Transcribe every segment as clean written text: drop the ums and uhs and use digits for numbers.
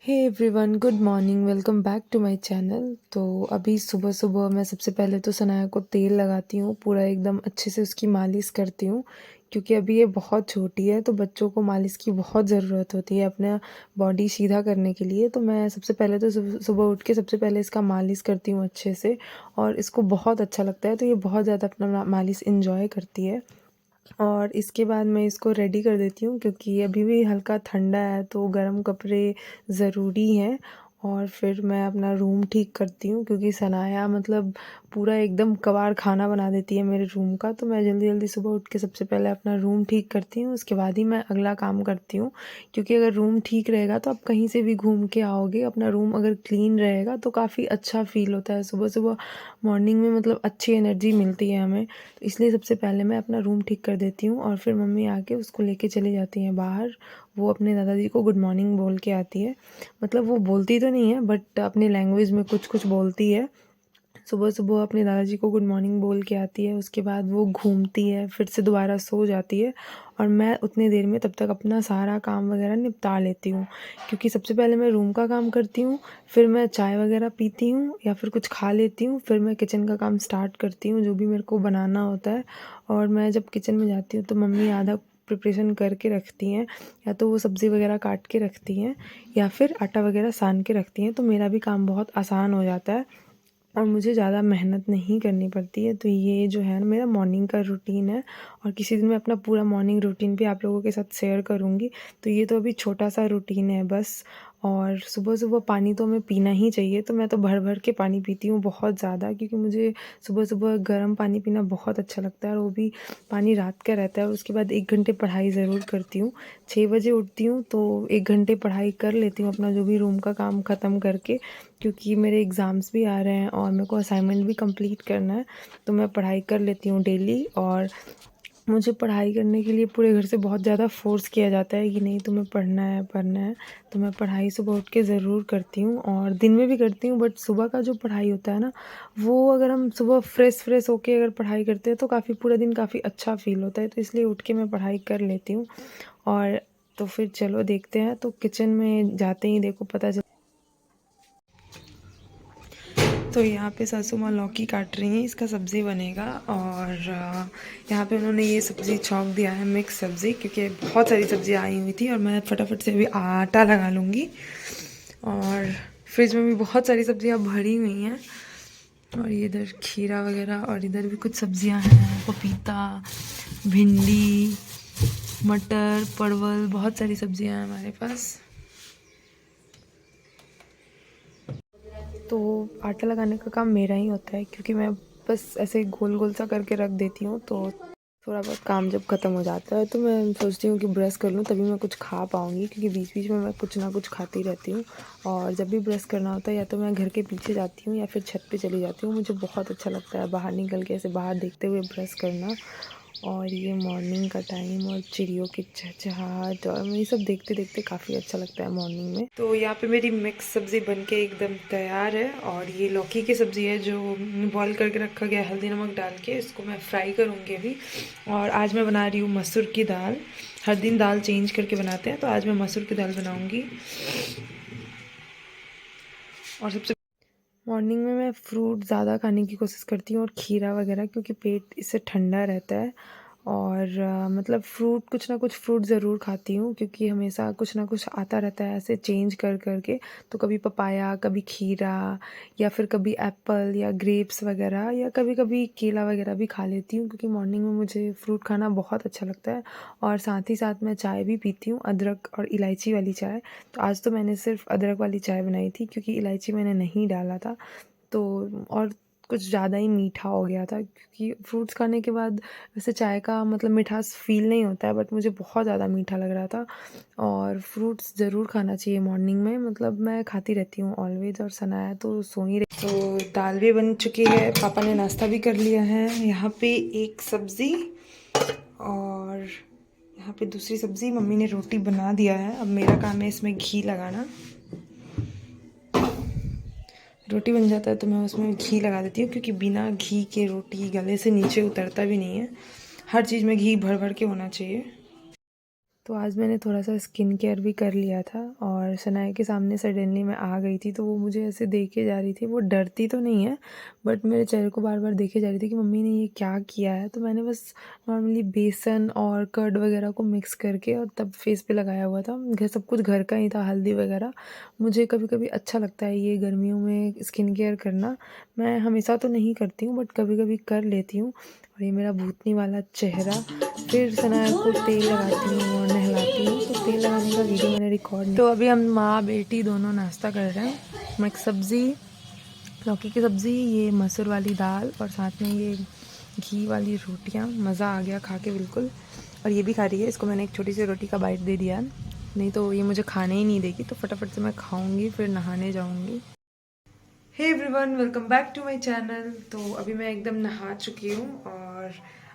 Hey everyone, good morning. Welcome back to my channel. तो अभी सुबह सुबह मैं सबसे पहले तो सनाया को तेल लगाती हूँ, पूरा एकदम अच्छे से उसकी मालिश करती हूँ, क्योंकि अभी ये बहुत छोटी है तो बच्चों को मालिश की बहुत ज़रूरत होती है अपना बॉडी सीधा करने के लिए। तो मैं सबसे पहले तो सुबह सुबह उठ के सबसे पहले इसका मालिश करती हूँ अच्छे से, और इसको बहुत अच्छा लगता है, तो ये बहुत ज़्यादा अपना मालिश इंजॉय करती है। और इसके बाद मैं इसको रेडी कर देती हूँ, क्योंकि अभी भी हल्का ठंडा है तो गर्म कपड़े ज़रूरी हैं। और फिर मैं अपना रूम ठीक करती हूँ, क्योंकि सनाया मतलब पूरा एकदम कबाड़ खाना बना देती है मेरे रूम का। तो मैं जल्दी जल्दी सुबह उठ के सबसे पहले अपना रूम ठीक करती हूँ, उसके बाद ही मैं अगला काम करती हूँ। क्योंकि अगर रूम ठीक रहेगा तो आप कहीं से भी घूम के आओगे, अपना रूम अगर क्लीन रहेगा तो काफ़ी अच्छा फील होता है सुबह सुबह मॉर्निंग में, मतलब अच्छी एनर्जी मिलती है हमें। तो इसलिए सबसे पहले मैं अपना रूम ठीक कर देती हूँ, और फिर मम्मी आके उसको लेके चली जाती हैं बाहर। वो अपने दादाजी को गुड मॉर्निंग बोल के आती है। मतलब वो बोलती तो नहीं है, बट अपनी लैंग्वेज में कुछ कुछ बोलती है। सुबह सुबह अपने दादाजी को गुड मॉर्निंग बोल के आती है, उसके बाद वो घूमती है, फिर से दोबारा सो जाती है। और मैं उतनी देर में तब तक अपना सारा काम वगैरह निपटा लेती हूँ, क्योंकि सबसे पहले मैं रूम का काम करती हूँ, फिर मैं चाय वगैरह पीती हूँ या फिर कुछ खा लेती हूँ, फिर मैं किचन का काम स्टार्ट करती हूँ, जो भी मेरे को बनाना होता है। और मैं जब किचन में जाती हूँ तो मम्मी आधा प्रिपरेशन करके रखती हैं, या तो वो सब्ज़ी वगैरह काट के रखती हैं या फिर आटा वगैरह सान के रखती हैं, तो मेरा भी काम बहुत आसान हो जाता है और मुझे ज़्यादा मेहनत नहीं करनी पड़ती है। तो ये जो है ना मेरा मॉर्निंग का रूटीन है, और किसी दिन मैं अपना पूरा मॉर्निंग रूटीन भी आप लोगों के साथ शेयर करूँगी। तो ये तो अभी छोटा सा रूटीन है बस। और सुबह सुबह पानी तो हमें पीना ही चाहिए, तो मैं तो भर भर के पानी पीती हूँ बहुत ज़्यादा, क्योंकि मुझे सुबह सुबह गर्म पानी पीना बहुत अच्छा लगता है, और वो भी पानी रात का रहता है। और उसके बाद 1 घंटे पढ़ाई ज़रूर करती हूँ। 6 बजे उठती हूँ तो 1 घंटे पढ़ाई कर लेती हूँ अपना जो भी रूम का काम ख़त्म करके, क्योंकि मेरे एग्ज़ाम्स भी आ रहे हैं और मेरे को असाइनमेंट भी कंप्लीट करना है। तो मैं पढ़ाई कर लेती हूँ डेली। और मुझे पढ़ाई करने के लिए पूरे घर से बहुत ज़्यादा फ़ोर्स किया जाता है कि नहीं, तुम्हें पढ़ना है पढ़ना है। तो मैं पढ़ाई सुबह उठ के ज़रूर करती हूँ, और दिन में भी करती हूँ, बट सुबह का जो पढ़ाई होता है ना, वो अगर हम सुबह फ्रेश होके अगर पढ़ाई करते हैं तो काफ़ी पूरा दिन काफ़ी अच्छा फ़ील होता है। तो इसलिए उठ के मैं पढ़ाई कर लेती हूँ। और तो फिर चलो देखते हैं। तो किचन में जाते ही देखो पता चल, तो यहाँ पे सासू माँ लौकी काट रही हैं, इसका सब्ज़ी बनेगा। और यहाँ पे उन्होंने ये सब्ज़ी छौंक दिया है, मिक्स सब्ज़ी, क्योंकि बहुत सारी सब्ज़ियाँ आई हुई थी और मैं फटाफट से अभी आटा लगा लूँगी। और फ्रिज में भी बहुत सारी सब्ज़ियाँ भरी हुई हैं, और ये इधर खीरा वगैरह, और इधर भी कुछ सब्ज़ियाँ हैं, पपीता, भिंडी, मटर, परवल, बहुत सारी सब्ज़ियाँ हैं हमारे पास। तो आटा लगाने का काम मेरा ही होता है, क्योंकि मैं बस ऐसे गोल गोल सा करके रख देती हूँ। तो थोड़ा बहुत काम जब ख़त्म हो जाता है तो मैं सोचती हूँ कि ब्रश कर लूँ, तभी मैं कुछ खा पाऊँगी, क्योंकि बीच बीच में मैं कुछ ना कुछ खाती रहती हूँ। और जब भी ब्रश करना होता है, या तो मैं घर के पीछे जाती हूँ या फिर छत पे चली जाती हूँ। मुझे बहुत अच्छा लगता है बाहर निकल के ऐसे बाहर देखते हुए ब्रश करना। और ये मॉर्निंग का टाइम और चिड़ियों की चहचहाहट, और ये सब देखते देखते काफ़ी अच्छा लगता है मॉर्निंग में। तो यहाँ पे मेरी मिक्स सब्ज़ी बनके एकदम तैयार है, और ये लौकी की सब्ज़ी है जो बॉईल करके रखा गया हल्दी नमक डाल के। इसको मैं फ्राई करूँगी अभी। और आज मैं बना रही हूँ मसूर की दाल। हर दिन दाल चेंज करके बनाते हैं, तो आज मैं मसूर की दाल बनाऊँगी। और सबसे मॉर्निंग में मैं फ्रूट ज़्यादा खाने की कोशिश करती हूँ, और खीरा वगैरह, क्योंकि पेट इससे ठंडा रहता है। और मतलब फ्रूट, कुछ ना कुछ फ्रूट ज़रूर खाती हूँ, क्योंकि हमेशा कुछ ना कुछ आता रहता है ऐसे चेंज कर कर के। तो कभी पपाया, कभी खीरा, या फिर कभी एप्पल या ग्रेप्स वगैरह, या कभी कभी केला वगैरह भी खा लेती हूँ, क्योंकि मॉर्निंग में मुझे फ्रूट खाना बहुत अच्छा लगता है। और साथ ही साथ मैं चाय भी पीती हूँ, अदरक और इलायची वाली चाय। तो आज तो मैंने सिर्फ अदरक वाली चाय बनाई थी, क्योंकि इलायची मैंने नहीं डाला था। तो और कुछ ज़्यादा ही मीठा हो गया था, क्योंकि फ्रूट्स खाने के बाद वैसे चाय का मतलब मिठास फील नहीं होता है, बट मुझे बहुत ज़्यादा मीठा लग रहा था। और फ्रूट्स ज़रूर खाना चाहिए मॉर्निंग में, मतलब मैं खाती रहती हूँ ऑलवेज। और सनाया तो सो ही रही। तो दाल भी बन चुकी है, पापा ने नाश्ता भी कर लिया है। यहाँ पे एक सब्ज़ी, और यहाँ पे दूसरी सब्ज़ी, मम्मी ने रोटी बना दिया है। अब मेरा काम है इसमें घी लगाना। रोटी बन जाता है तो मैं उसमें घी लगा देती हूँ, क्योंकि बिना घी के रोटी गले से नीचे उतरता भी नहीं है। हर चीज़ में घी भर भर के होना चाहिए। तो आज मैंने थोड़ा-सा स्किन केयर भी कर लिया था और शनाया के सामने सडनली मैं आ गई थी, तो वो मुझे ऐसे देखे जा रही थी। वो डरती तो नहीं है, बट मेरे चेहरे को बार-बार देखे जा रही थी कि मम्मी ने ये क्या किया है? तो मैंने बस नॉर्मली बेसन और कर्ड वगैरह को मिक्स करके और तब फेस पे लगाया हुआ था। घर सब कुछ घर का ही था, हल्दी वगैरह। मुझे कभी-कभी अच्छा लगता है ये गर्मियों में स्किन केयर करना। मैं हमेशा तो नहीं करती हूँ, बट कभी-कभी कर लेती हूँ। और ये मेरा भूतनी वाला चेहरा। फिर सनाया को तेल लगाती हूँ और नहलाती हूँ, तो तेल लगाने का वीडियो मैंने रिकॉर्ड नहीं। तो अभी हम माँ बेटी दोनों नाश्ता कर रहे हैं। मिक्स सब्ज़ी, लौकी की सब्ज़ी, ये मसूर वाली दाल और साथ में ये घी वाली रोटियाँ। मज़ा आ गया खा के बिल्कुल। और ये भी खा रही है, इसको मैंने एक छोटी सी रोटी का बाइट दे दिया, नहीं तो ये मुझे खाने ही नहीं देगी। तो फटाफट से मैं खाऊंगी, फिर नहाने जाऊंगी। Hey everyone, welcome back to my channel. तो अभी मैं एकदम नहा चुकी हूँ और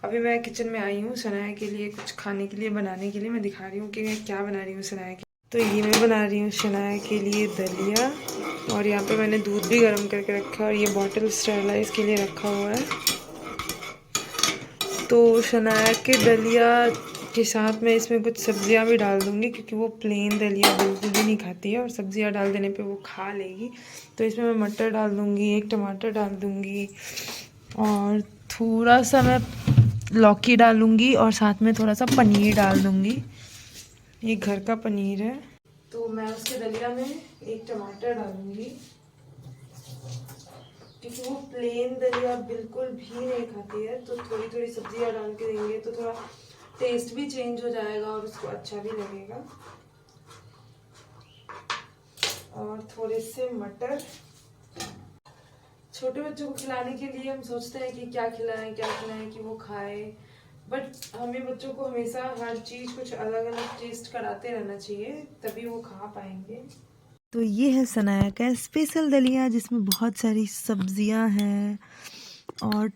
अभी मैं किचन में आई हूँ सनाया के लिए कुछ खाने के लिए बनाने के लिए। मैं दिखा रही हूँ कि मैं क्या बना रही हूँ सनाया के। तो ये मैं बना रही हूँ शनाया के लिए दलिया, और यहाँ पे मैंने दूध भी गर्म करके रखा है और ये बॉटल स्टेरलाइज के लिए रखा हुआ है। तो शनाया के दलिया के साथ मैं इसमें कुछ सब्जियां भी डाल दूँगी, क्योंकि वो प्लेन दलिया बिल्कुल भी नहीं खाती है और सब्जियां डाल देने पे वो खा लेगी। तो इसमें मैं मटर डाल दूँगी, एक टमाटर डाल दूँगी और थोड़ा सा मैं लौकी डालूँगी और साथ में थोड़ा सा पनीर डाल दूँगी। ये घर का पनीर है। तो मैं उसके दलिया में एक टमाटर डालूँगी, क्योंकि वो प्लेन दलिया बिल्कुल भी नहीं खाती है। तो थोड़ी थोड़ी सब्जियां डाल के देंगे तो थोड़ा टेस्ट भी चेंज हो जाएगा और उसको अच्छा भी लगेगा। और थोड़े से मटर। छोटे बच्चों को खिलाने के लिए हम सोचते हैं कि क्या खिलाएं कि वो खाए, बट हमें बच्चों को हमेशा हर चीज़ कुछ अलग अलग टेस्ट कराते रहना चाहिए, तभी वो खा पाएंगे। तो ये है सनाया का स्पेशल दलिया, जिसमें बहुत सारी सब्जियां हैं और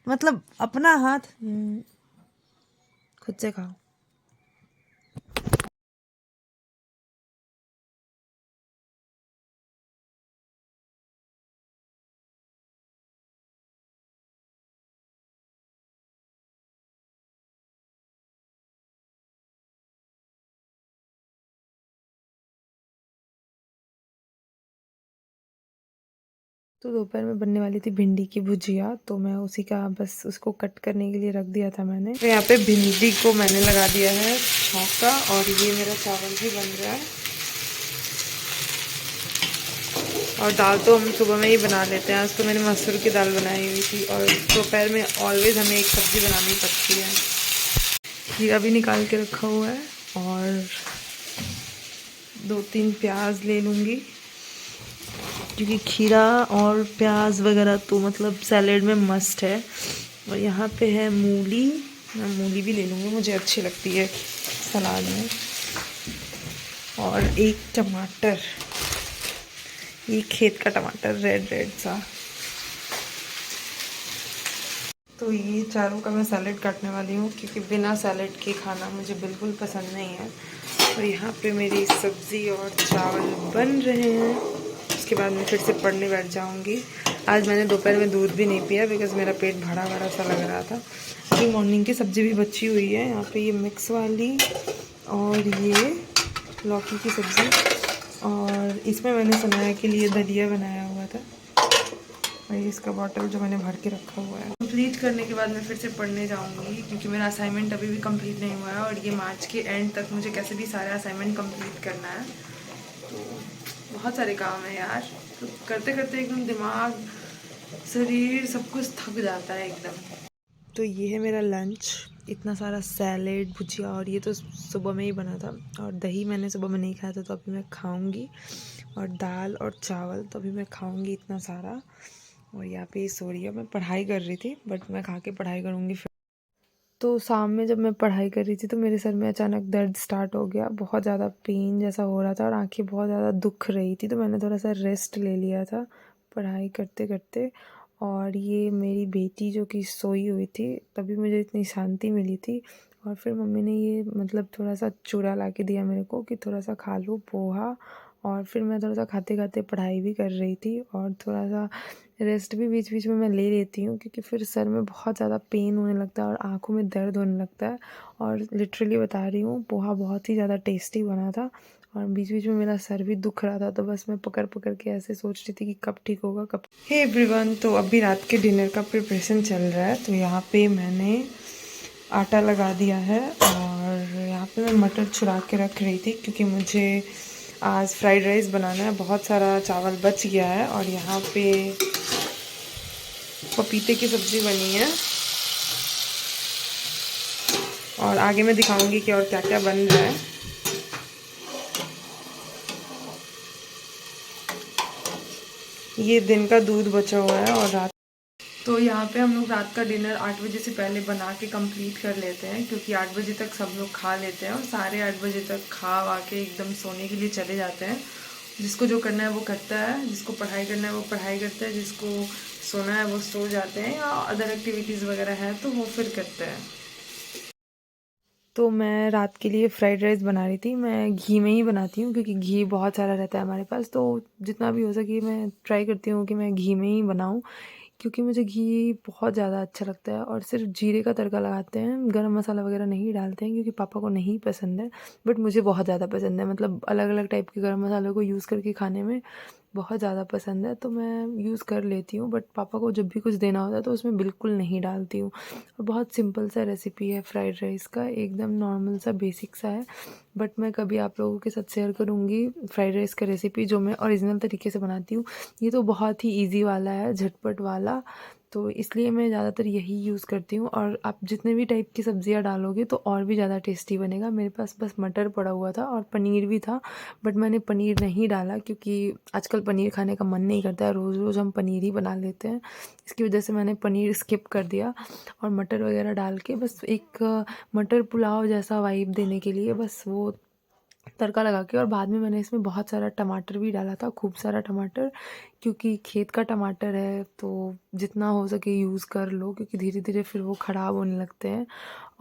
मतलब अपना हाथ खुद से खाओ। तो दोपहर में बनने वाली थी भिंडी की भुजिया, तो मैं उसी का बस उसको कट करने के लिए रख दिया था मैंने। तो यहाँ पे भिंडी को मैंने लगा दिया है छौंका और ये मेरा चावल भी बन रहा है। और दाल तो हम सुबह में ही बना लेते हैं। आज तो मैंने मसूर की दाल बनाई हुई थी और दोपहर में ऑलवेज हमें एक सब्ज़ी बनानी पड़ती है। खीरा भी निकाल के रखा हुआ है और 2-3 प्याज ले लूँगी, क्योंकि खीरा और प्याज वगैरह तो मतलब सैलेड में मस्ट है। और यहाँ पे है मूली, मैं मूली भी ले लूँगी, मुझे अच्छी लगती है सलाद में। और एक टमाटर, ये खेत का टमाटर रेड रेड सा। तो ये चारों का मैं सैलेड काटने वाली हूँ, क्योंकि बिना सैलेड के खाना मुझे बिल्कुल पसंद नहीं है। और यहाँ पे मेरी सब्ज़ी और चावल बन रहे हैं। उसके बाद मैं फिर से पढ़ने बैठ जाऊँगी। आज मैंने दोपहर में दूध भी नहीं पिया, बिकॉज़ मेरा पेट भरा भरा सा लग रहा था। अभी मॉर्निंग की सब्ज़ी भी बची हुई है। यहाँ पे ये मिक्स वाली और ये लौकी की सब्ज़ी, और इसमें मैंने सनाया के लिए दलिया बनाया हुआ था। और ये इसका बॉटल जो मैंने भर के रखा हुआ है। कंप्लीट करने के बाद मैं फिर से पढ़ने जाऊँगी, क्योंकि मेरा असाइनमेंट अभी भी कंप्लीट नहीं हुआ है और ये मार्च के एंड तक मुझे कैसे भी सारा असाइनमेंट कंप्लीट करना है। तो बहुत सारे काम है यार, तो करते करते एकदम दिमाग, शरीर सब कुछ थक जाता है एकदम। तो ये है मेरा लंच, इतना सारा सैलेड, भुजिया, और ये तो सुबह में ही बना था। और दही मैंने सुबह में नहीं खाया था, तो अभी मैं खाऊंगी। और दाल और चावल तो अभी मैं खाऊंगी इतना सारा। और यहाँ पे सो रही है, मैं पढ़ाई कर रही थी, बट मैं खा के पढ़ाई करूँगी फिर। तो शाम में जब मैं पढ़ाई कर रही थी, तो मेरे सर में अचानक दर्द स्टार्ट हो गया, बहुत ज़्यादा पेन जैसा हो रहा था और आंखें बहुत ज़्यादा दुख रही थी। तो मैंने थोड़ा सा रेस्ट ले लिया था पढ़ाई करते करते। और ये मेरी बेटी जो कि सोई हुई थी, तभी मुझे इतनी शांति मिली थी। और फिर मम्मी ने ये मतलब थोड़ा सा चूड़ा ला के दिया मेरे को कि थोड़ा सा खा लो पोहा और फिर मैं थोड़ा-सा खाते-खाते पढ़ाई भी कर रही थी और थोड़ा-सा रेस्ट भी बीच-बीच में मैं ले लेती हूँ, क्योंकि फिर सर में बहुत ज़्यादा पेन होने लगता है और आँखों में दर्द होने लगता है। और लिटरली बता रही हूँ, पोहा बहुत ही ज़्यादा टेस्टी बना था और बीच-बीच में मेरा सर भी दुख रहा था, तो बस मैं पकड़-पकड़ के ऐसे सोच रही थी कि कब ठीक होगा कब। हे एवरीवन, तो अभी रात के डिनर का प्रिपरेशन चल रहा है। तो यहाँ पे मैंने आटा लगा दिया है और यहाँ पे मैं मटर छुड़ा के रख रही थी, क्योंकि मुझे आज फ्राइड राइस बनाना है। बहुत सारा चावल बच गया है और यहाँ पे पपीते की सब्ज़ी बनी है और आगे मैं दिखाऊंगी कि और क्या क्या बन रहा है। ये दिन का दूध बचा हुआ है और रात, तो यहाँ पे हम लोग रात का डिनर 8 बजे से पहले बना के कंप्लीट कर लेते हैं, क्योंकि 8 बजे तक सब लोग खा लेते हैं और साढ़े 8 बजे तक खा वा के एकदम सोने के लिए चले जाते हैं। जिसको जो करना है वो करता है, जिसको पढ़ाई करना है वो पढ़ाई करता है, जिसको सोना है वो सो जाते हैं, या अदर एक्टिविटीज़ वगैरह है तो वो फिर करते हैं। तो मैं रात के लिए फ्राइड राइस बना रही थी। मैं घी में ही बनाती हूँ, क्योंकि घी बहुत सारा रहता है हमारे पास, तो जितना भी हो सके मैं ट्राई करती हूँ कि मैं घी में ही बनाऊँ, क्योंकि मुझे घी बहुत ज़्यादा अच्छा लगता है। और सिर्फ जीरे का तड़का लगाते हैं, गरम मसाला वगैरह नहीं डालते हैं, क्योंकि पापा को नहीं पसंद है, बट मुझे बहुत ज़्यादा पसंद है। मतलब अलग अलग टाइप के गरम मसालों को यूज़ करके खाने में बहुत ज़्यादा पसंद है, तो मैं यूज़ कर लेती हूँ। बट पापा को जब भी कुछ देना होता है तो उसमें बिल्कुल नहीं डालती हूँ। और बहुत सिंपल सा रेसिपी है फ्राइड राइस का, एकदम नॉर्मल सा बेसिक सा है। बट मैं कभी आप लोगों के साथ शेयर करूँगी फ्राइड राइस का रेसिपी, जो मैं ओरिजिनल तरीके से बनाती हूँ। ये तो बहुत ही ईज़ी वाला है, झटपट वाला, तो इसलिए मैं ज़्यादातर यही यूज़ करती हूँ। और आप जितने भी टाइप की सब्ज़ियाँ डालोगे तो और भी ज़्यादा टेस्टी बनेगा। मेरे पास बस मटर पड़ा हुआ था और पनीर भी था, बट मैंने पनीर नहीं डाला, क्योंकि आजकल पनीर खाने का मन नहीं करता है, रोज़ रोज़ हम पनीर ही बना लेते हैं। इसकी वजह से मैंने पनीर स्किप कर दिया और मटर वगैरह डाल के बस एक मटर पुलाव जैसा वाइब देने के लिए बस वो तड़का लगा के, और बाद में मैंने इसमें बहुत सारा टमाटर भी डाला था, खूब सारा टमाटर, क्योंकि खेत का टमाटर है तो जितना हो सके यूज़ कर लो, क्योंकि धीरे धीरे फिर वो ख़राब होने लगते हैं।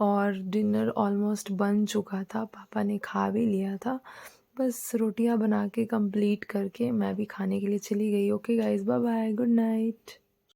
और डिनर ऑलमोस्ट बन चुका था, पापा ने खा भी लिया था। बस रोटियां बना के कंप्लीट करके मैं भी खाने के लिए चली गई। Okay guys, bye bye, good night.